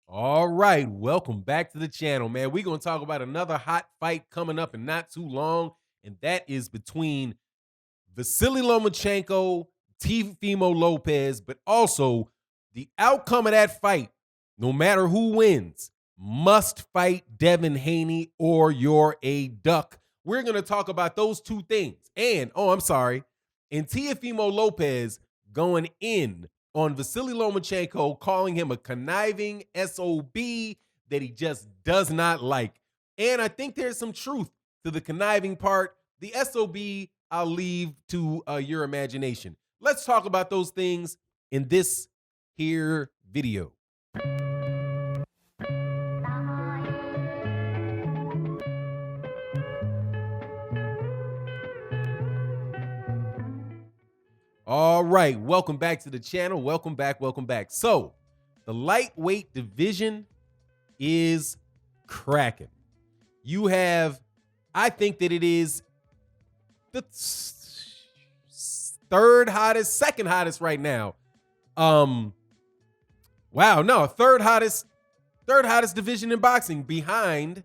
All right, welcome back to the channel, man. We're going to talk about another hot fight coming up in not too long, and that is between Vasyl Lomachenko, Teofimo Lopez, but also the outcome of that fight, no matter who wins, must fight Devin Haney or you're a duck. We're going to talk about those two things. And Teofimo Lopez going in on Vasyl Lomachenko, calling him a conniving S.O.B. that he just does not like. And I think there's some truth to the conniving part. The S.O.B., I'll leave to your imagination. Let's talk about those things in this here video. All right, welcome back to the channel. Welcome back. So, the lightweight division is cracking. You have, I think that it is the second hottest right now. Third hottest division in boxing behind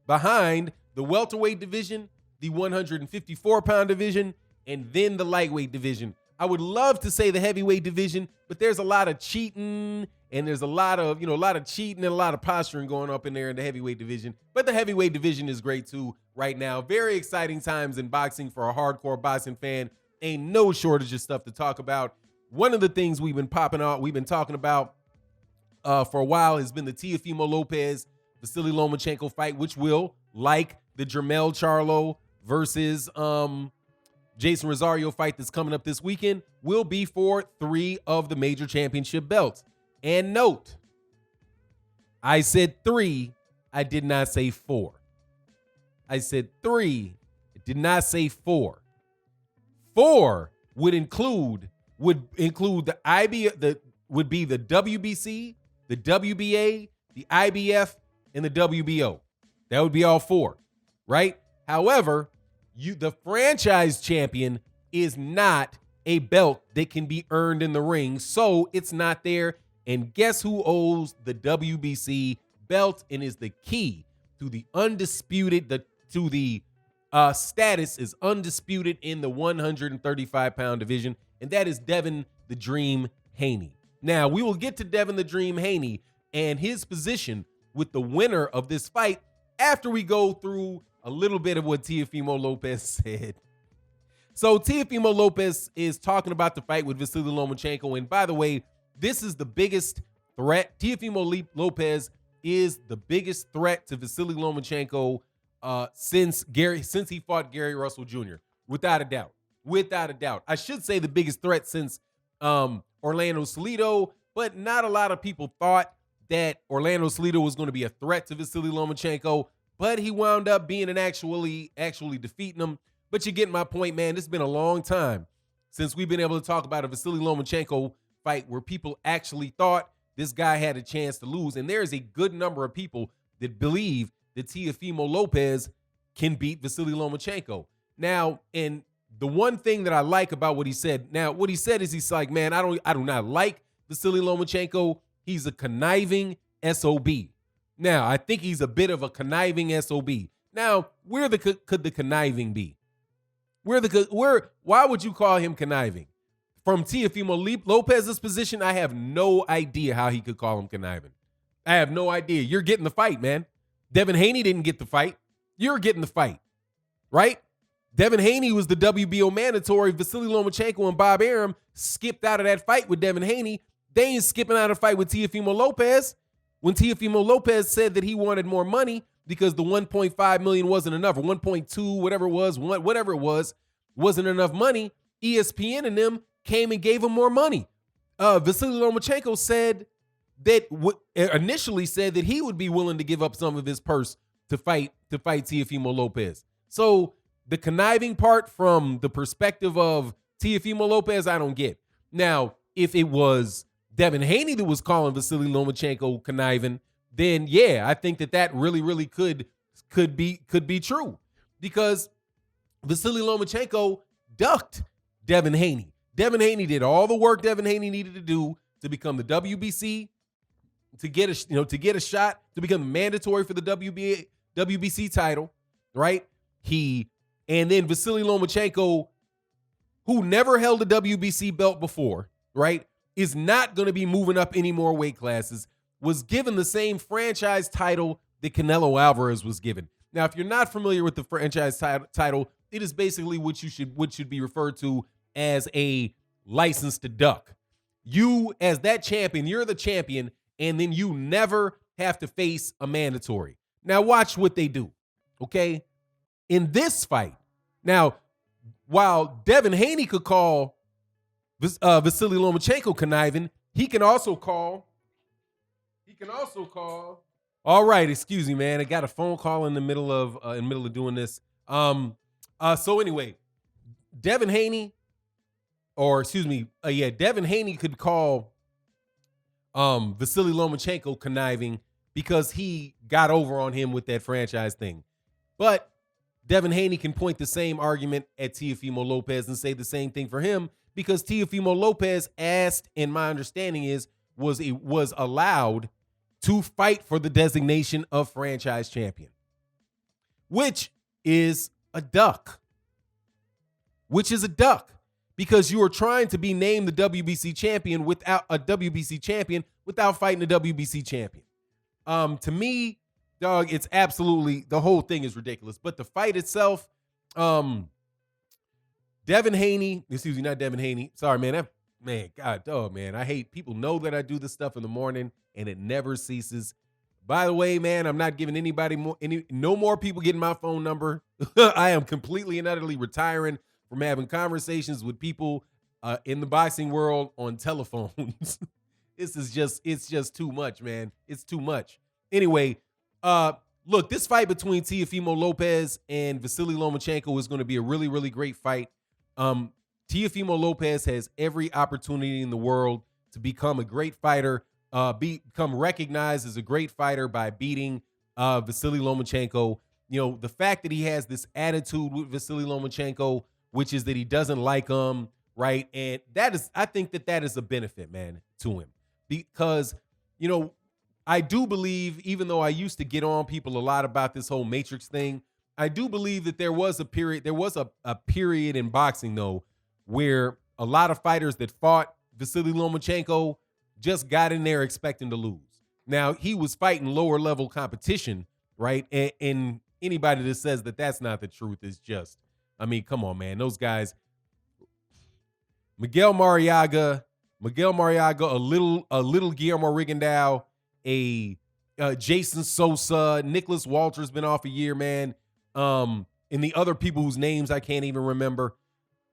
the welterweight division, the 154-pound division, and then the lightweight division. I would love to say the heavyweight division, but there's a lot of cheating and there's a lot of cheating and a lot of posturing going up in there in the heavyweight division. But the heavyweight division is great too right now. Very exciting times in boxing for a hardcore boxing fan. Ain't no shortage of stuff to talk about. One of the things we've been talking about for a while has been the Teofimo Lopez, Vasyl Lomachenko fight, which will, like the Jermell Charlo versus Jason Rosario fight that's coming up this weekend, will be for 3 of the major championship belts. And note, I said 3, I did not say 4. I said 3, I did not say 4. 4 would include the WBC, the WBA, the IBF, and the WBO. That would be all 4, right? However, the franchise champion is not a belt that can be earned in the ring, so it's not there. And guess who owes the WBC belt and is the key to the status is undisputed in the 135-pound division, and that is Devin the Dream Haney. Now, we will get to Devin the Dream Haney and his position with the winner of this fight after we go through a little bit of what Teofimo Lopez said. So Teofimo Lopez is talking about the fight with Vasyl Lomachenko. And by the way, this is the biggest threat. Teofimo Lopez is the biggest threat to Vasyl Lomachenko since he fought Gary Russell Jr. Without a doubt. I should say the biggest threat since Orlando Salido, but not a lot of people thought that Orlando Salido was going to be a threat to Vasyl Lomachenko. But he wound up being actually defeating him. But you get my point, man. It's been a long time since we've been able to talk about a Vasyl Lomachenko fight where people actually thought this guy had a chance to lose. And there is a good number of people that believe that Teofimo Lopez can beat Vasyl Lomachenko. Now, and the one thing that I like about what he said, is he's like, man, I do not like Vasyl Lomachenko. He's a conniving S.O.B. Now, I think he's a bit of a conniving SOB. Now, where could the conniving be? Why would you call him conniving? From Teofimo Lopez's position, I have no idea how he could call him conniving. I have no idea. You're getting the fight, man. Devin Haney didn't get the fight. You're getting the fight, right? Devin Haney was the WBO mandatory. Vasyl Lomachenko and Bob Arum skipped out of that fight with Devin Haney. They ain't skipping out of the fight with Teofimo Lopez. When Teofimo Lopez said that he wanted more money because the 1.5 million wasn't enough, or 1.2, whatever it was, wasn't enough money, ESPN and them came and gave him more money. Vasyl Lomachenko initially said that he would be willing to give up some of his purse to fight Teofimo Lopez. So the conniving part from the perspective of Teofimo Lopez, I don't get. Now, if it was Devin Haney that was calling Vasyl Lomachenko conniving, then yeah, I think that really could be true, because Vasyl Lomachenko ducked Devin Haney. Devin Haney did all the work Devin Haney needed to do to become the WBC to get a shot to become mandatory for the WBC title, right? And then Vasyl Lomachenko, who never held a WBC belt before, right, is not going to be moving up any more weight classes, was given the same franchise title that Canelo Alvarez was given. Now, if you're not familiar with the franchise title, it is basically what should be referred to as a license to duck. You, as that champion, you're the champion, and then you never have to face a mandatory. Now, watch what they do, okay? In this fight, now, while Devin Haney could call Vasyl Lomachenko conniving, he can also call. All right, excuse me, man. I got a phone call in the middle of doing this. So anyway, Devin Haney could call Vasyl Lomachenko conniving because he got over on him with that franchise thing. But Devin Haney can point the same argument at Teofimo Lopez and say the same thing for him because Teofimo Lopez asked, and my understanding was allowed to fight for the designation of franchise champion, which is a duck. Because you are trying to be named the WBC champion without fighting the WBC champion. To me, dog, it's absolutely, the whole thing is ridiculous. But the fight itself, not Devin Haney. Sorry, man. God, dog, man. I hate people know that I do this stuff in the morning and it never ceases. By the way, man, I'm not giving no more people getting my phone number. I am completely and utterly retiring from having conversations with people in the boxing world on telephones. It's just too much, man. It's too much. Anyway, look, this fight between Teofimo Lopez and Vasyl Lomachenko is going to be a really, really great fight. Teofimo Lopez has every opportunity in the world to become a great fighter, become recognized as a great fighter by beating Vasyl Lomachenko. You know, the fact that he has this attitude with Vasyl Lomachenko, which is that he doesn't like him, right? And I think that is a benefit, man, to him. Because, you know, I do believe, even though I used to get on people a lot about this whole Matrix thing, I do believe that there was a period in boxing, though, where a lot of fighters that fought Vasyl Lomachenko just got in there expecting to lose. Now, he was fighting lower level competition, right? And anybody that says that that's not the truth is just, I mean, come on, man. Those guys, Miguel Mariaga, a little Guillermo Rigondeaux, Jason Sosa, Nicholas Walter's been off a year, man. And the other people whose names I can't even remember.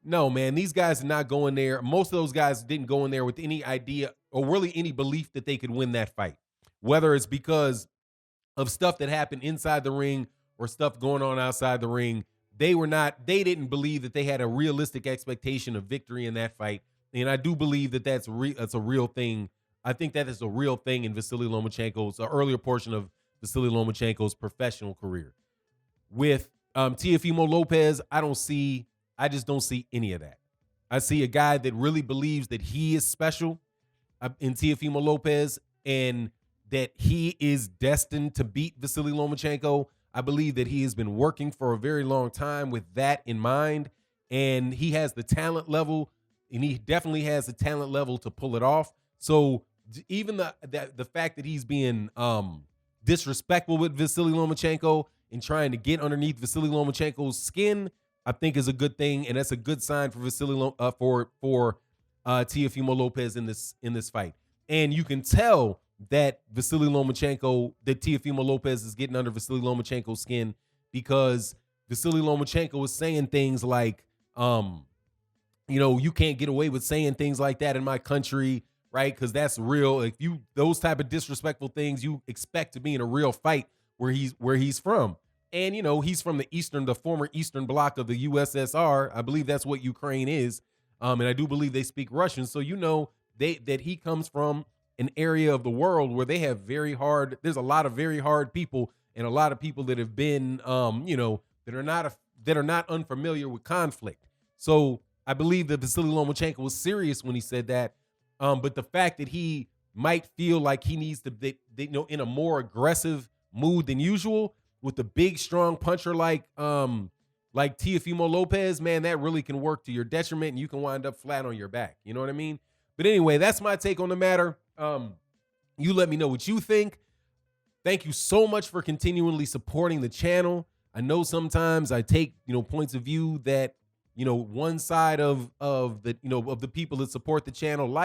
No, man, these guys are not going there. Most of those guys didn't go in there with any idea or really any belief that they could win that fight, whether it's because of stuff that happened inside the ring or stuff going on outside the ring. They didn't believe that they had a realistic expectation of victory in that fight. And I do believe that that's a real thing. I think that is a real thing in Vasyl Lomachenko's, an earlier portion of Vasyl Lomachenko's professional career. With Teofimo Lopez, I just don't see any of that. I see a guy that really believes that he is special in Teofimo Lopez and that he is destined to beat Vasyl Lomachenko. I believe that he has been working for a very long time with that in mind, and he has the talent level, and he definitely has the talent level to pull it off. So even the fact that he's being disrespectful with Vasyl Lomachenko and trying to get underneath Vasyl Lomachenko's skin, I think is a good thing, and that's a good sign for Teofimo Lopez in this fight. And you can tell that Teofimo Lopez is getting under Vasyl Lomachenko's skin because Vasyl Lomachenko is saying things like, you can't get away with saying things like that in my country, right? Because that's real. If those type of disrespectful things you expect to be in a real fight where he's from. And, he's from the former Eastern Bloc of the USSR. I believe that's what Ukraine is. And I do believe they speak Russian. So, that he comes from an area of the world where they have there's a lot of very hard people and a lot of people that have been, that are not unfamiliar with conflict. So I believe that Vasyl Lomachenko was serious when he said that. But the fact that he might feel like he needs to be, in a more aggressive mood than usual with a big, strong puncher like Teofimo Lopez, man, that really can work to your detriment and you can wind up flat on your back. You know what I mean? But anyway, that's my take on the matter. You let me know what you think. Thank you so much for continually supporting the channel. I know sometimes I take, points of view that, one side of the people that support the channel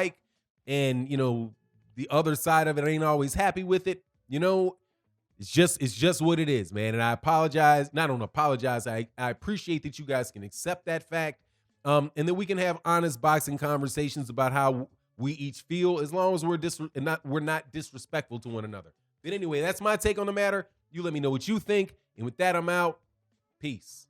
and, the other side of it ain't always happy with it. It's just what it is, man. And I apologize. I don't apologize. I appreciate that you guys can accept that fact. And that we can have honest boxing conversations about how we each feel, as long as we're not disrespectful to one another. But anyway, that's my take on the matter. You let me know what you think. And with that, I'm out. Peace.